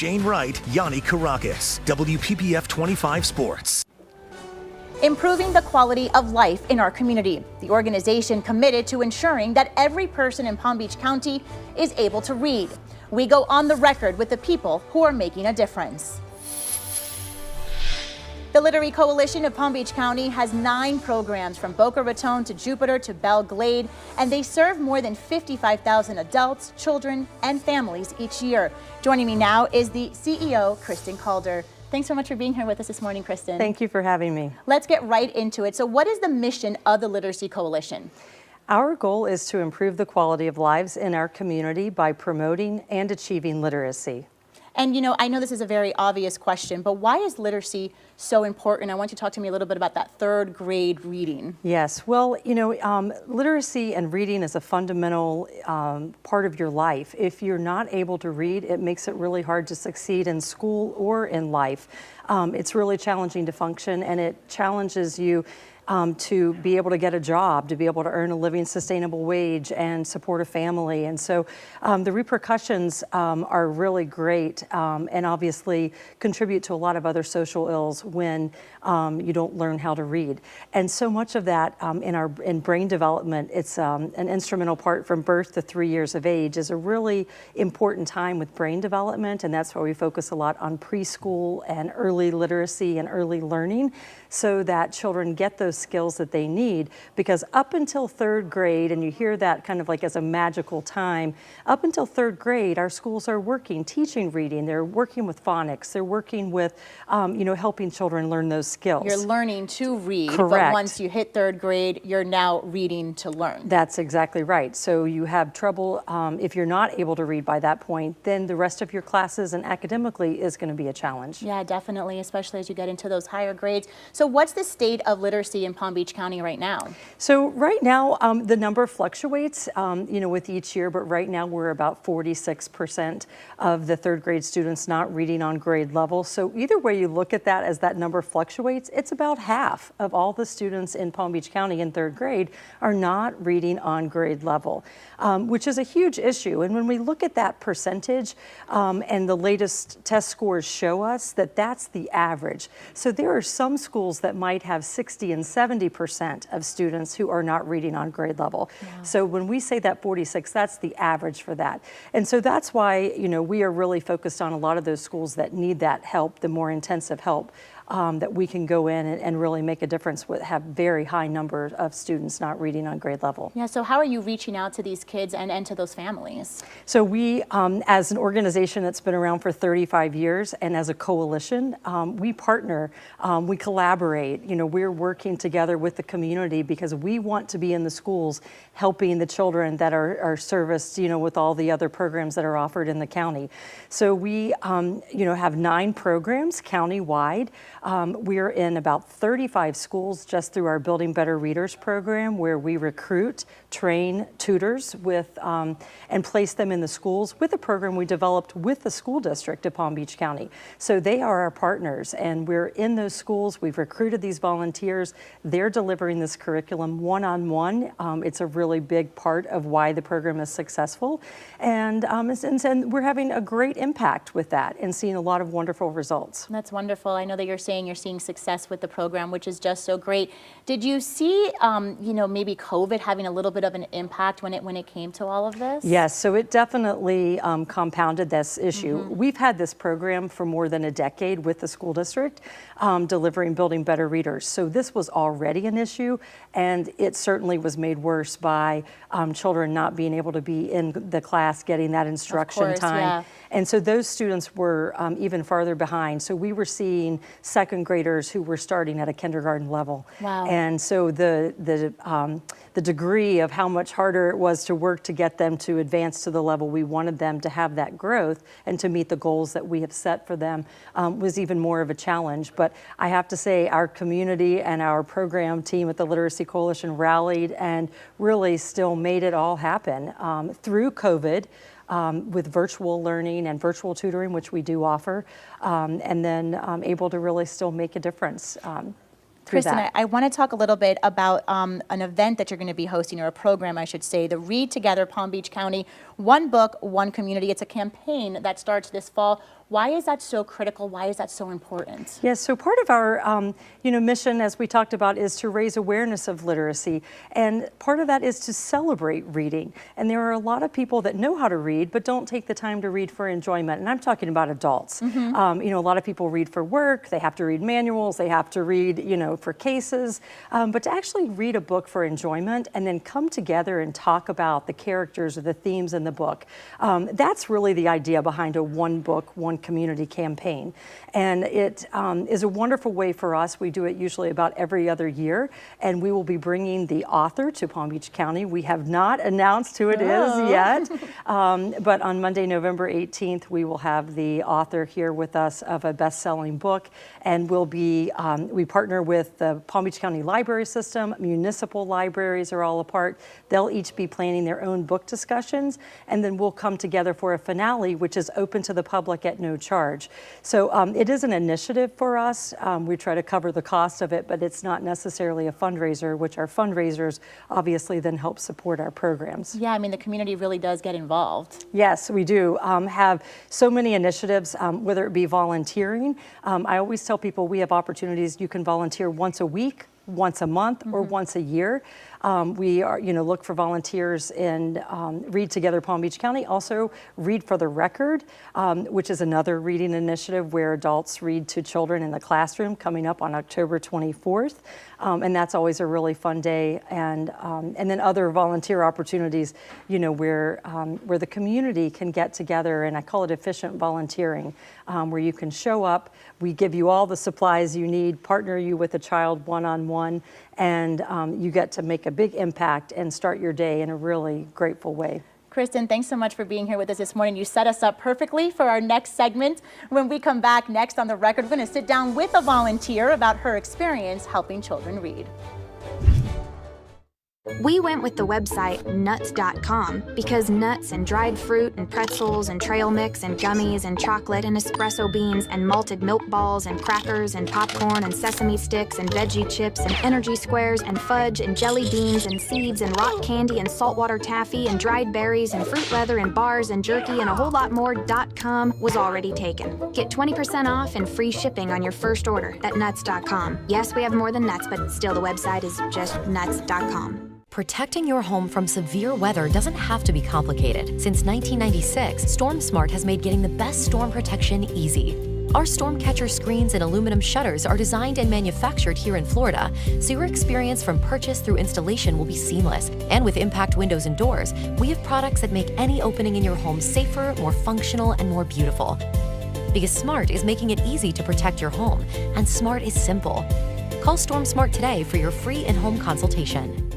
Shane Wright, Yanni Caracas, WPPF 25 Sports. Improving the quality of life in our community. The organization committed to ensuring that every person in Palm Beach County is able to read. We go on the record with the people who are making a difference. The Literary Coalition of Palm Beach County has 9 programs from Boca Raton to Jupiter to Belle Glade, and they serve more than 55,000 adults, children, and families each year. Joining me now is the CEO, Kristen Calder. Thanks so much for being here with us this morning, Kristen. Thank you for having me. Let's get right into it. So what is the mission of the Literacy Coalition? Our goal is to improve the quality of lives in our community by promoting and achieving literacy. And you know, I know this is a very obvious question, but why is literacy so important? I want you to talk to me a little bit about that 3rd grade reading. Yes, well, you know, literacy and reading is a fundamental part of your life. If you're not able to read, it makes it really hard to succeed in school or in life. It's really challenging to function, and it challenges you to be able to get a job, to be able to earn a living, sustainable wage and support a family. And so the repercussions are really great and obviously contribute to a lot of other social ills when you don't learn how to read. And so much of that in brain development, it's an instrumental part from birth to 3 years of age is a really important time with brain development, and that's why we focus a lot on preschool and early literacy and early learning so that children get those skills that they need, because up until 3rd grade, and you hear that kind of like as a magical time, up until 3rd grade, our schools are working, teaching reading, they're working with phonics, they're working with, you know, helping children learn those skills. You're learning to read, correct. But once you hit 3rd grade, you're now reading to learn. That's exactly right. So you have trouble, if you're not able to read by that point, then the rest of your classes and academically is going to be a challenge. Yeah, definitely, especially as you get into those higher grades. So what's the state of literacy in Palm Beach County right now? So right now, the number fluctuates, you know, with each year, but right now we're about 46% of the 3rd grade students not reading on grade level. So either way you look at that, as that number fluctuates, it's about half of all the students in Palm Beach County in 3rd grade are not reading on grade level, which is a huge issue. And when we look at that percentage, and the latest test scores show us that that's the average. So there are some schools that might have 60 and 70% of students who are not reading on grade level. Yeah. So when we say that 46, that's the average for that. And so that's why, you know, we are really focused on a lot of those schools that need that help, the more intensive help. That we can go in and really make a difference with, have very high numbers of students not reading on grade level. Yeah, so how are you reaching out to these kids and to those families? So we, as an organization that's been around for 35 years and as a coalition, we partner, we collaborate, you know, we're working together with the community because we want to be in the schools helping the children that are serviced, you know, with all the other programs that are offered in the county. So we, you know, have 9 programs countywide. We're in about 35 schools just through our Building Better Readers program, where we recruit, train tutors with, and place them in the schools with a program we developed with the school district of Palm Beach County. So they are our partners, and we're in those schools. We've recruited these volunteers. They're delivering this curriculum one-on-one. It's a really big part of why the program is successful. And we're having a great impact with that and seeing a lot of wonderful results. That's wonderful. I know that you're seeing success with the program, which is just so great. Did you see, you know, maybe COVID having a little bit of an impact when it came to all of this? Yes, so it definitely compounded this issue. Mm-hmm. We've had this program for more than a decade with the school district, delivering Building Better Readers. So this was already an issue, and it certainly was made worse by children not being able to be in the class, getting that instruction time. Yeah. And so those students were even farther behind. So we were seeing 2nd graders who were starting at a kindergarten level. Wow. And so the degree of how much harder it was to work to get them to advance to the level we wanted them to have that growth and to meet the goals that we have set for them was even more of a challenge. But I have to say our community and our program team at the Literacy Coalition rallied and really still made it all happen through COVID. With virtual learning and virtual tutoring, which we do offer, and then able to really still make a difference. Kristen, I want to talk a little bit about an event that you're going to be hosting, or a program, I should say, the Read Together Palm Beach County, One Book, One Community. It's a campaign that starts this fall. Why is that so critical? Why is that so important? Yes, so part of our mission, as we talked about, is to raise awareness of literacy. And part of that is to celebrate reading. And there are a lot of people that know how to read, but don't take the time to read for enjoyment. And I'm talking about adults. A lot of people read for work, they have to read manuals, they have to read, for cases. But to actually read a book for enjoyment and then come together and talk about the characters or the themes in the book, that's really the idea behind a One Book, One Community campaign. And it is a wonderful way for us. We do it usually about every other year, and we will be bringing the author to Palm Beach County. We have not announced who it is yet, but on Monday, November 18th, we will have the author here with us of a best-selling book, and we'll be, we partner with the Palm Beach County Library System. Municipal libraries are all a part. They'll each be planning their own book discussions, and then we'll come together for a finale, which is open to the public at no charge. So it is an initiative for us. We try to cover the cost of it, but it's not necessarily a fundraiser, which our fundraisers obviously then help support our programs. Yeah, I mean, the community really does get involved. Yes, we do have so many initiatives, whether it be volunteering. I always tell people we have opportunities. You can volunteer once a week, once a month, or once a year. We are, look for volunteers in Read Together Palm Beach County. Also, Read for the Record, which is another reading initiative where adults read to children in the classroom, coming up on October 24th. And that's always a really fun day. And then other volunteer opportunities, where the community can get together, and I call it efficient volunteering, where you can show up. We give you all the supplies you need, partner you with a child one-on-one, and you get to make a big impact and start your day in a really grateful way. Kristen, thanks so much for being here with us this morning. You set us up perfectly for our next segment. When we come back next on The Record, we're going to sit down with a volunteer about her experience helping children read. We went with the website nuts.com because nuts and dried fruit and pretzels and trail mix and gummies and chocolate and espresso beans and malted milk balls and crackers and popcorn and sesame sticks and veggie chips and energy squares and fudge and jelly beans and seeds and rock candy and saltwater taffy and dried berries and fruit leather and bars and jerky and a whole lot more .com was already taken. Get 20% off and free shipping on your first order at nuts.com. Yes, we have more than nuts, but still the website is just nuts.com. Protecting your home from severe weather doesn't have to be complicated. Since 1996, StormSmart has made getting the best storm protection easy. Our storm catcher screens and aluminum shutters are designed and manufactured here in Florida, so your experience from purchase through installation will be seamless. And with impact windows and doors, we have products that make any opening in your home safer, more functional, and more beautiful. Because Smart is making it easy to protect your home, and Smart is simple. Call StormSmart today for your free in-home consultation.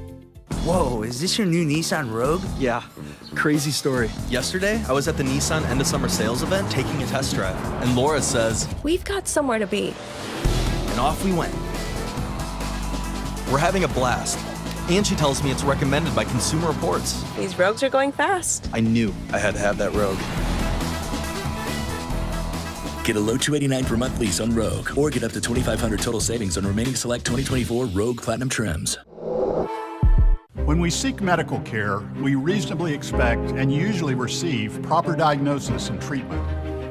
Whoa, is this your new Nissan Rogue? Yeah, crazy story. Yesterday, I was at the Nissan end of summer sales event taking a test drive, and Laura says, "We've got somewhere to be." And off we went. We're having a blast. And she tells me it's recommended by Consumer Reports. These Rogues are going fast. I knew I had to have that Rogue. Get a low $289 per month lease on Rogue, or get up to $2,500 total savings on remaining select 2024 Rogue Platinum trims. When we seek medical care, we reasonably expect and usually receive proper diagnosis and treatment.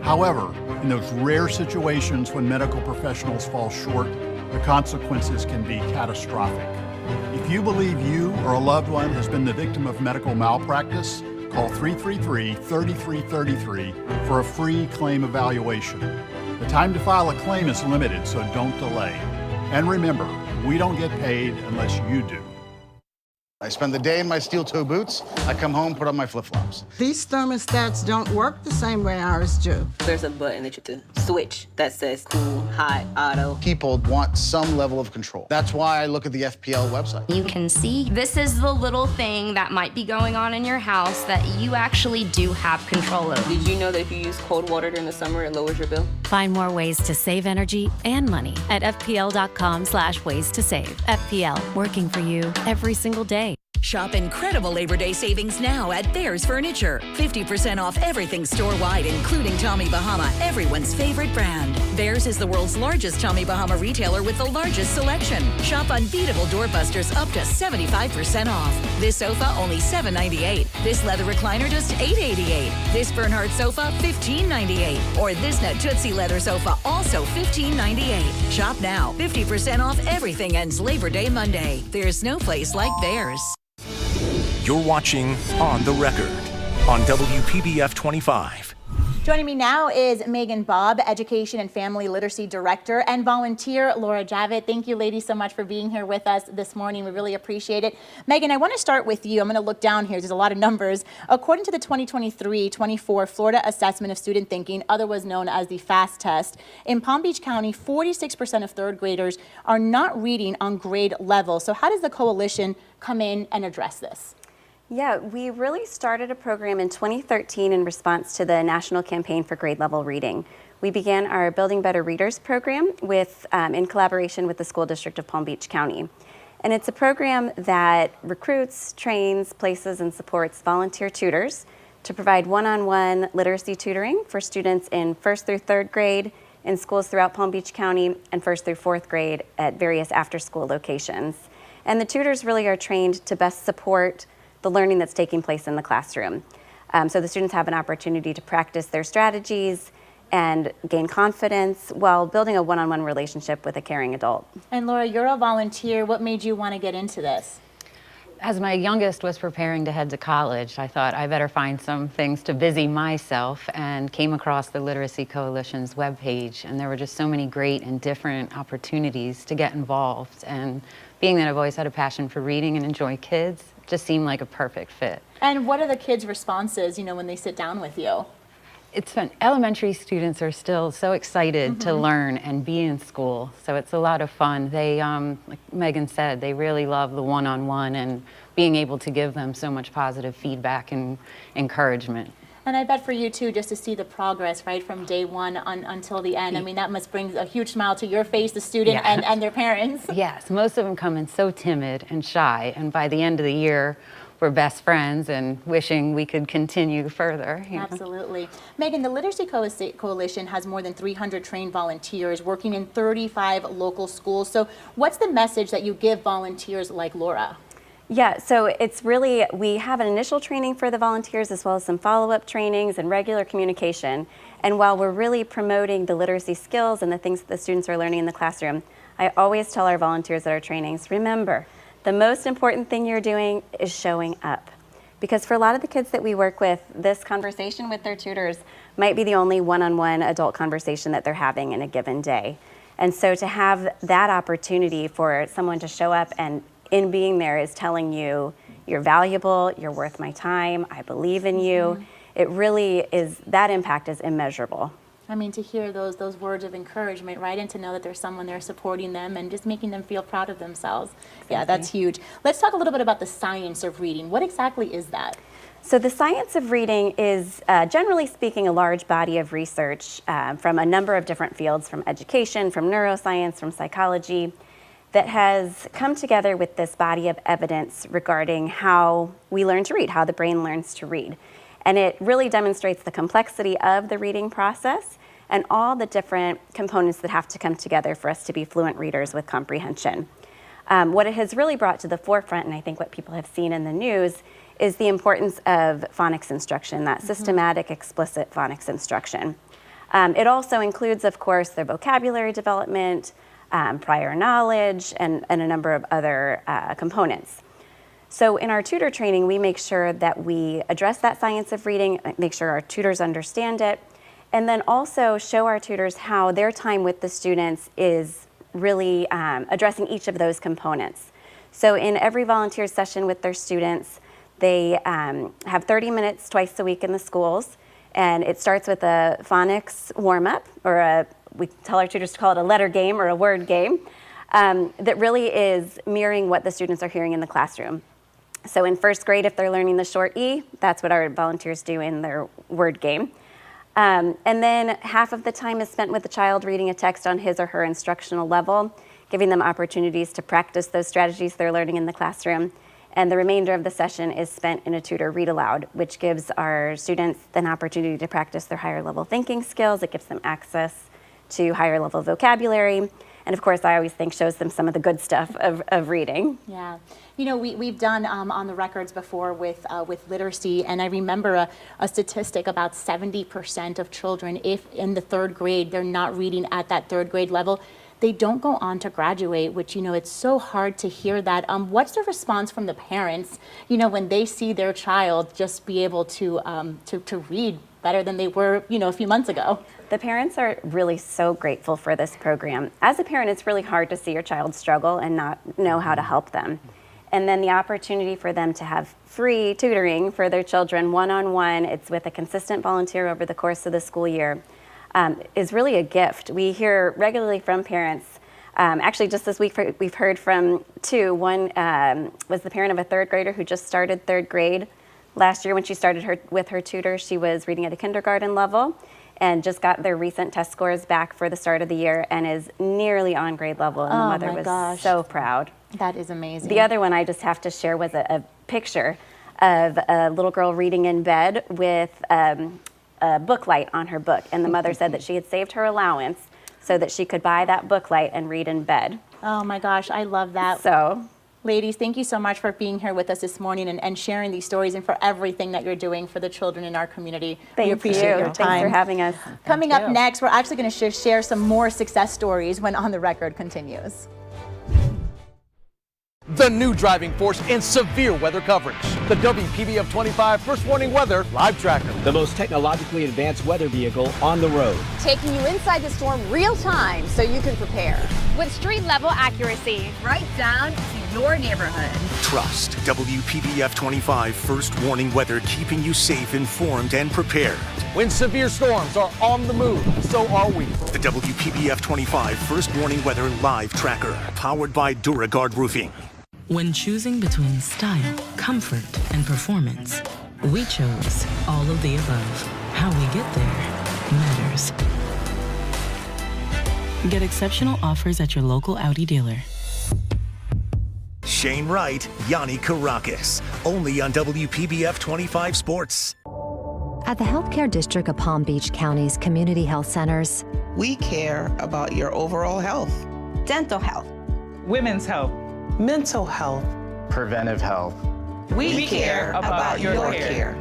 However, in those rare situations when medical professionals fall short, the consequences can be catastrophic. If you believe you or a loved one has been the victim of medical malpractice, call 333-3333 for a free claim evaluation. The time to file a claim is limited, so don't delay. And remember, we don't get paid unless you do. I spend the day in my steel-toe boots. I come home, put on my flip-flops. These thermostats don't work the same way ours do. There's a button that you have to switch that says cool, hot, auto. People want some level of control. That's why I look at the FPL website. You can see this is the little thing that might be going on in your house that you actually do have control over. Did you know that if you use cold water during the summer, it lowers your bill? Find more ways to save energy and money at fpl.com/ways to save. FPL, working for you every single day. Shop incredible Labor Day savings now at Bears Furniture. 50% off everything store-wide, including Tommy Bahama, everyone's favorite brand. Bears is the world's largest Tommy Bahama retailer with the largest selection. Shop unbeatable doorbusters up to 75% off. This sofa only $7.98. This leather recliner just $8.88. This Bernhardt sofa $15.98. Or this Nut Tootsie leather sofa also $15.98. Shop now. 50% off everything ends Labor Day Monday. There's no place like Bears. You're watching On the Record on WPBF 25. Joining me now is Megan Bobb, Education and Family Literacy Director, and volunteer Laura Javit. Thank you, ladies, so much for being here with us this morning. We really appreciate it. Megan, I want to start with you. I'm going to look down here. There's a lot of numbers. According to the 2023-24 Florida Assessment of Student Thinking, otherwise known as the FAST test, in Palm Beach County, 46% of third graders are not reading on grade level. So how does the coalition come in and address this? Yeah, we really started a program in 2013 in response to the National Campaign for Grade Level Reading. We began our Building Better Readers program in collaboration with the School District of Palm Beach County. And it's a program that recruits, trains, places, and supports volunteer tutors to provide one-on-one literacy tutoring for students in 1st through 3rd grade in schools throughout Palm Beach County and 1st through 4th grade at various after-school locations. And the tutors really are trained to best support the learning that's taking place in the classroom. So the students have an opportunity to practice their strategies and gain confidence while building a one-on-one relationship with a caring adult. And Laura, you're a volunteer. What made you want to get into this? As my youngest was preparing to head to college, I thought I better find some things to busy myself and came across the Literacy Coalition's webpage, and there were just so many great and different opportunities to get involved. And being that I've always had a passion for reading and enjoy kids, just seemed like a perfect fit. And what are the kids' responses, when they sit down with you? It's fun. Elementary students are still so excited to learn and be in school, so it's a lot of fun. They, like Megan said, they really love the one-on-one and being able to give them so much positive feedback and encouragement. And I bet for you too, just to see the progress, right, from day one until the end. I mean, that must bring a huge smile to your face, the student and their parents. Yes, most of them come in so timid and shy, and by the end of the year, we're best friends and wishing we could continue further. Absolutely. Megan, the Literacy Coalition has more than 300 trained volunteers working in 35 local schools. So what's the message that you give volunteers like Laura? Yeah, so it's really, we have an initial training for the volunteers as well as some follow-up trainings and regular communication. And while we're really promoting the literacy skills and the things that the students are learning in the classroom, I always tell our volunteers at our trainings, remember, the most important thing you're doing is showing up. Because for a lot of the kids that we work with, this conversation with their tutors might be the only one-on-one adult conversation that they're having in a given day. And so to have that opportunity for someone to show up and in being there is telling you, you're valuable, you're worth my time, I believe in you. It really is, that impact is immeasurable. I mean, to hear those words of encouragement, right, and to know that there's someone there supporting them and just making them feel proud of themselves. Yeah, that's huge. Let's talk a little bit about the science of reading. What exactly is that? So the science of reading is, generally speaking, a large body of research from a number of different fields, from education, from neuroscience, from psychology, that has come together with this body of evidence regarding how we learn to read, how the brain learns to read. And it really demonstrates the complexity of the reading process and all the different components that have to come together for us to be fluent readers with comprehension. What it has really brought to the forefront, and I think what people have seen in the news, is the importance of phonics instruction, that systematic, explicit phonics instruction. It also includes, of course, their vocabulary development, prior knowledge, and a number of other components. So in our tutor training, we make sure that we address that science of reading, make sure our tutors understand it, and then also show our tutors how their time with the students is really addressing each of those components. So in every volunteer session with their students, they have 30 minutes twice a week in the schools, and it starts with a phonics warm-up, or we tell our tutors to call it a letter game or a word game, that really is mirroring what the students are hearing in the classroom. So in first grade, if they're learning the short E, that's what our volunteers do in their word game. And then half of the time is spent with the child reading a text on his or her instructional level, giving them opportunities to practice those strategies they're learning in the classroom. And the remainder of the session is spent in a tutor read aloud, which gives our students an opportunity to practice their higher level thinking skills. It gives them access to higher level vocabulary. And of course, I always think shows them some of the good stuff of reading. Yeah. You know, we've done on the records before with literacy, and I remember a statistic about 70% of children, if in the 3rd grade, they're not reading at that 3rd grade level, they don't go on to graduate, which, you know, it's so hard to hear that. What's the response from the parents, you know, when they see their child just be able to read better than they were, you know, a few months ago? The parents are really so grateful for this program. As a parent, it's really hard to see your child struggle and not know how to help them. And then the opportunity for them to have free tutoring for their children one-on-one, it's with a consistent volunteer over the course of the school year, is really a gift. We hear regularly from parents. Actually, just this week, we've heard from 2. One was the parent of a 3rd grader who just started 3rd grade. Last year when she started with her tutor, she was reading at a kindergarten level and just got their recent test scores back for the start of the year and is nearly on grade level, and the mother was so proud. That is amazing. The other one I just have to share was a picture of a little girl reading in bed with a book light on her book, and the mother said that she had saved her allowance so that she could buy that book light and read in bed. Oh my gosh, I love that. So, ladies, thank you so much for being here with us this morning and sharing these stories and for everything that you're doing for the children in our community. We appreciate your time. Thanks for having us. Coming up next, we're actually going to share some more success stories when On the Record continues. The new driving force in severe weather coverage. The WPBF 25 First Warning Weather Live Tracker. The most technologically advanced weather vehicle on the road. Taking you inside the storm real time so you can prepare. With street level accuracy. Right down to your neighborhood. Trust WPBF 25 First Warning Weather, keeping you safe, informed, and prepared. When severe storms are on the move, so are we. The WPBF 25 First Warning Weather Live Tracker, powered by DuraGuard Roofing. When choosing between style, comfort, and performance, we chose all of the above. How we get there matters. Get exceptional offers at your local Audi dealer. Shane Wright, Yanni Karakis, only on WPBF 25 Sports. At the Healthcare District of Palm Beach County's Community Health Centers, we care about your overall health. Dental health. Women's health. Mental health. Preventive health. We care about your care.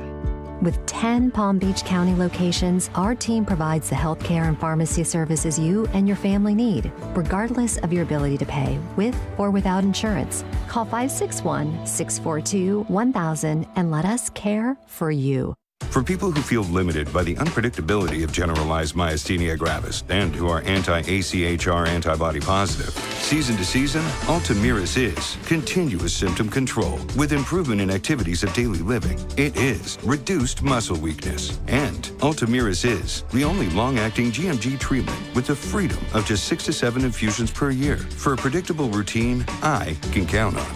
With 10 Palm Beach County locations, our team provides the healthcare and pharmacy services you and your family need, regardless of your ability to pay, with or without insurance. Call 561-642-1000 and let us care for you. For people who feel limited by the unpredictability of generalized myasthenia gravis and who are anti-AChR antibody positive, season to season, Ultomiris is continuous symptom control with improvement in activities of daily living. It is reduced muscle weakness. And Ultomiris is the only long-acting GMG treatment with the freedom of just 6 to 7 infusions per year for a predictable routine I can count on.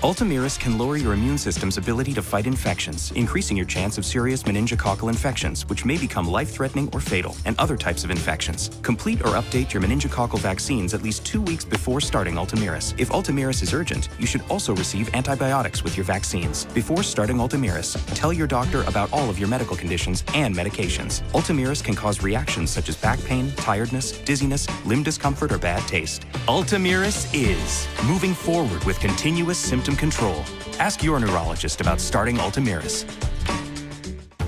Ultomiris can lower your immune system's ability to fight infections, increasing your chance of serious meningococcal infections, which may become life-threatening or fatal, and other types of infections. Complete or update your meningococcal vaccines at least 2 weeks before starting Ultomiris. If Ultomiris is urgent, you should also receive antibiotics with your vaccines. Before starting Ultomiris, tell your doctor about all of your medical conditions and medications. Ultomiris can cause reactions such as back pain, tiredness, dizziness, limb discomfort, or bad taste. Ultomiris is moving forward with continuous symptom control. Ask your neurologist about starting Ultomiris.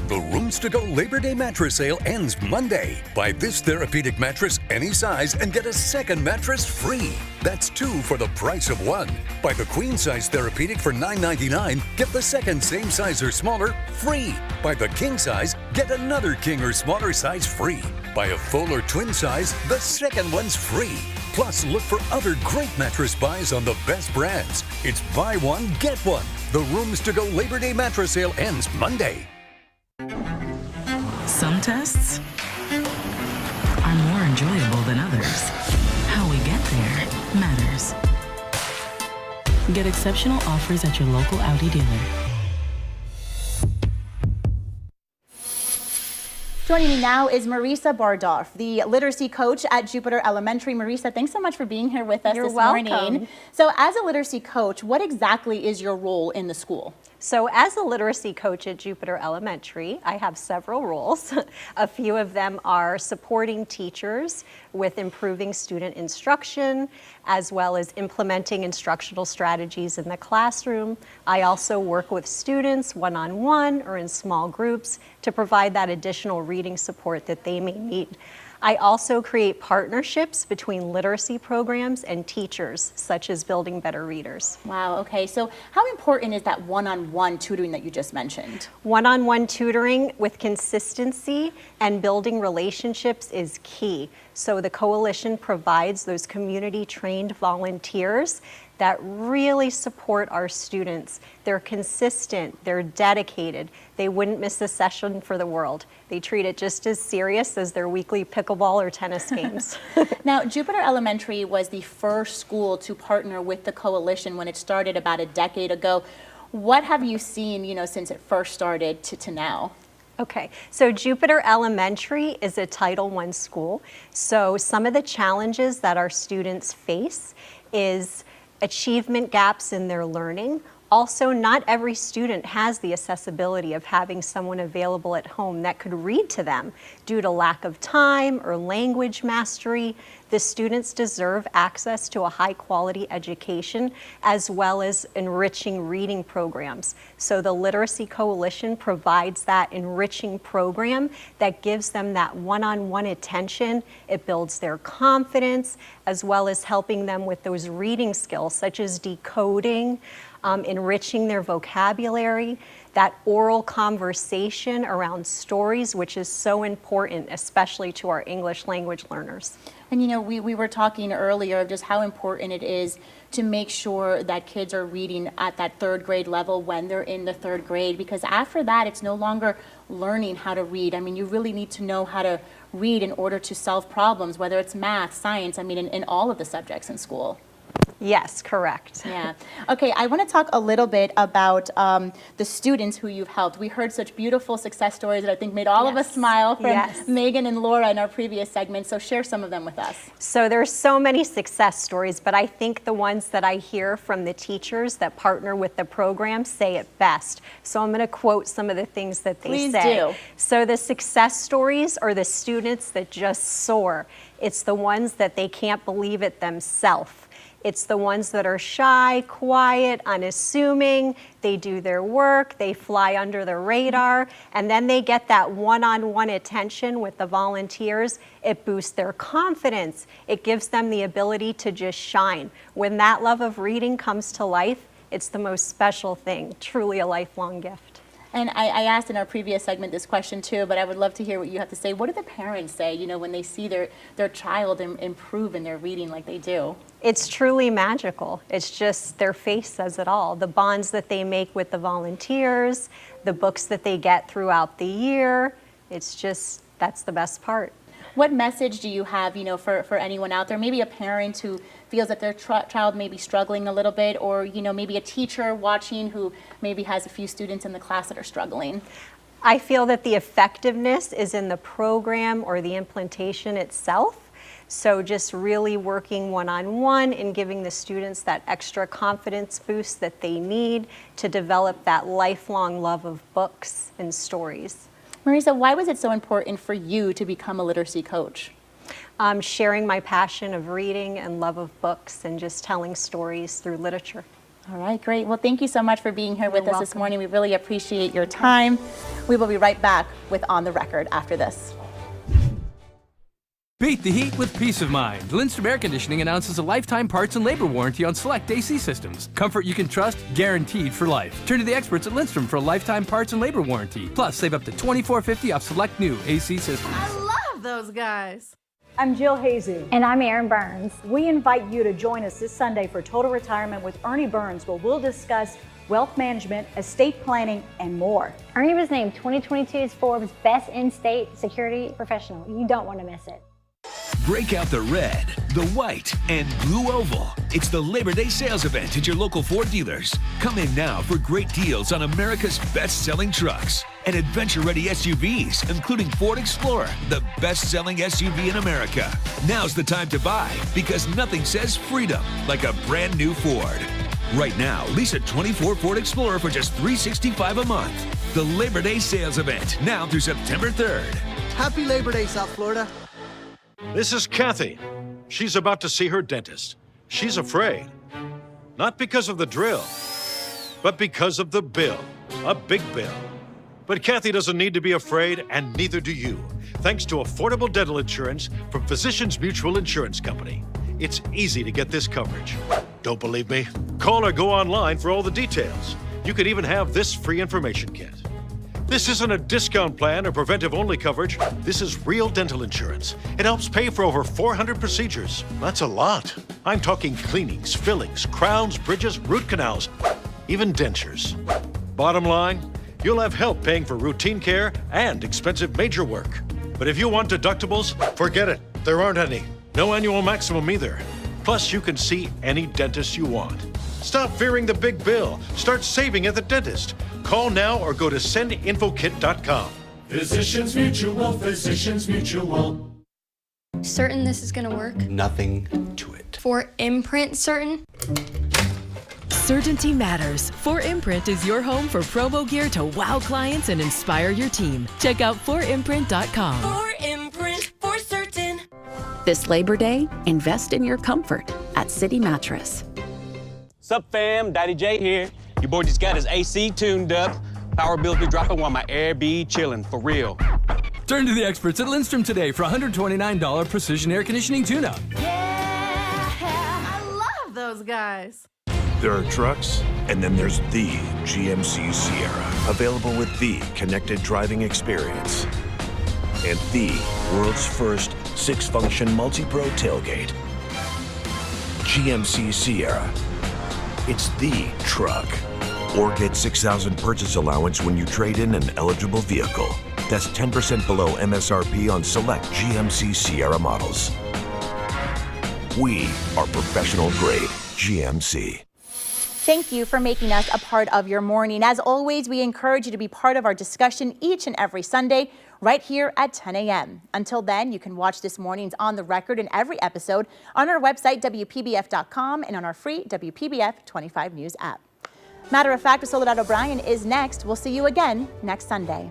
The Rooms to Go Labor Day mattress sale ends Monday. Buy this therapeutic mattress any size and get a second mattress free. That's 2 for the price of 1. Buy the queen size therapeutic for $9.99. Get the second same size or smaller free. Buy the king size, get another king or smaller size free. Buy a full or twin size, the second one's free. Plus, look for other great mattress buys on the best brands. It's buy one, get one. The Rooms to Go Labor Day mattress sale ends Monday. Some tests are more enjoyable than others. How we get there matters. Get exceptional offers at your local Audi dealer. Joining me now is Marisa Bardolph, the literacy coach at Jupiter Elementary. Marisa, thanks so much for being here with us this morning. So as a literacy coach, what exactly is your role in the school? So as a literacy coach at Jupiter Elementary, I have several roles. A few of them are supporting teachers with improving student instruction, as well as implementing instructional strategies in the classroom. I also work with students one-on-one or in small groups to provide that additional reading support that they may need. I also create partnerships between literacy programs and teachers, such as Building Better Readers. Wow, okay. So how important is that one-on-one tutoring that you just mentioned? One-on-one tutoring with consistency and building relationships is key. So the coalition provides those community-trained volunteers that really support our students. They're consistent, they're dedicated. They wouldn't miss a session for the world. They treat it just as serious as their weekly pickleball or tennis games. Now, Jupiter Elementary was the first school to partner with the coalition when it started about a decade ago. What have you seen, since it first started to now? Okay, so Jupiter Elementary is a Title I school. So some of the challenges that our students face is achievement gaps in their learning. Also, not every student has the accessibility of having someone available at home that could read to them due to lack of time or language mastery. The students deserve access to a high-quality education as well as enriching reading programs. So the Literacy Coalition provides that enriching program that gives them that one-on-one attention. It builds their confidence as well as helping them with those reading skills such as decoding, enriching their vocabulary, that oral conversation around stories, which is so important, especially to our English language learners. And we were talking earlier of just how important it is to make sure that kids are reading at that third grade level when they're in the third grade, because after that, it's no longer learning how to read. I mean, you really need to know how to read in order to solve problems, whether it's math, science, in all of the subjects in school. Yes, correct. Yeah. Okay, I want to talk a little bit about the students who you've helped. We heard such beautiful success stories that I think made all of us smile from Megan and Laura in our previous segment, so share some of them with us. So there's so many success stories, but I think the ones that I hear from the teachers that partner with the program say it best. So I'm going to quote some of the things that they say. Please do. So the success stories are the students that just soar. It's the ones that they can't believe it themselves. It's the ones that are shy, quiet, unassuming, they do their work, they fly under the radar, and then they get that one-on-one attention with the volunteers. It boosts their confidence. It gives them the ability to just shine. When that love of reading comes to life, it's the most special thing, truly a lifelong gift. And I asked in our previous segment this question too, but I would love to hear what you have to say. What do the parents say, when they see their child improve in their reading like they do? It's truly magical. It's just their face says it all. The bonds that they make with the volunteers, the books that they get throughout the year, it's just, that's the best part. What message do you have, for anyone out there, maybe a parent who feels that their child may be struggling a little bit, or, maybe a teacher watching who maybe has a few students in the class that are struggling? I feel that the effectiveness is in the program or the implementation itself. So just really working one-on-one and giving the students that extra confidence boost that they need to develop that lifelong love of books and stories. Marisa, why was it so important for you to become a literacy coach? Sharing my passion of reading and love of books and just telling stories through literature. All right, great. Well, thank you so much for being here with us this morning. We really appreciate your time. We will be right back with On the Record after this. Beat the heat with peace of mind. Lindstrom Air Conditioning announces a lifetime parts and labor warranty on select AC systems. Comfort you can trust, guaranteed for life. Turn to the experts at Lindstrom for a lifetime parts and labor warranty. Plus, save up to $24.50 off select new AC systems. I love those guys. I'm Jill Hazy. And I'm Erin Burns. We invite you to join us this Sunday for Total Retirement with Ernie Burns, where we'll discuss wealth management, estate planning, and more. Ernie was named 2022's Forbes Best In-State Security Professional. You don't want to miss it. Break out the red, the white, and blue oval. It's the Labor Day sales event at your local Ford dealers. Come in now for great deals on America's best-selling trucks and adventure-ready SUVs, including Ford Explorer, the best-selling SUV in America. Now's the time to buy because nothing says freedom like a brand new Ford. Right now, lease a 24 Ford Explorer for just $365 a month. The Labor Day sales event, now through September 3rd. Happy Labor Day, South Florida. This is Kathy. She's about to see her dentist. She's afraid. Not because of the drill, but because of the bill. A big bill. But Kathy doesn't need to be afraid, and neither do you, thanks to affordable dental insurance from Physicians Mutual Insurance Company. It's easy to get this coverage. Don't believe me? Call or go online for all the details. You could even have this free information kit. This isn't a discount plan or preventive-only coverage. This is real dental insurance. It helps pay for over 400 procedures. That's a lot. I'm talking cleanings, fillings, crowns, bridges, root canals, even dentures. Bottom line, you'll have help paying for routine care and expensive major work. But if you want deductibles, forget it. There aren't any. No annual maximum either. Plus, you can see any dentist you want. Stop fearing the big bill. Start saving at the dentist. Call now or go to sendinfokit.com. Physicians Mutual, Physicians Mutual. Certain this is gonna work? Nothing to it. For Imprint certain? Certainty matters. 4imprint is your home for promo gear to wow clients and inspire your team. Check out 4imprint.com. 4imprint, for certain. This Labor Day, invest in your comfort at City Mattress. Sup fam, Daddy J here. Your boy just got his AC tuned up. Power bills be dropping while my air be chilling, for real. Turn to the experts at Lindstrom today for $129 precision air conditioning tune-up. I love those guys. There are trucks, and then there's the GMC Sierra, available with the connected driving experience and the world's first 6-function multi-pro tailgate. GMC Sierra. It's the truck. Or get $6,000 purchase allowance when you trade in an eligible vehicle. That's 10% below MSRP on select GMC Sierra models. We are professional grade GMC. Thank you for making us a part of your morning. As always, we encourage you to be part of our discussion each and every Sunday right here at 10 a.m. Until then, you can watch this morning's On the Record and every episode on our website, WPBF.com, and on our free WPBF 25 News app. Matter of fact, with Soledad O'Brien is next. We'll see you again next Sunday.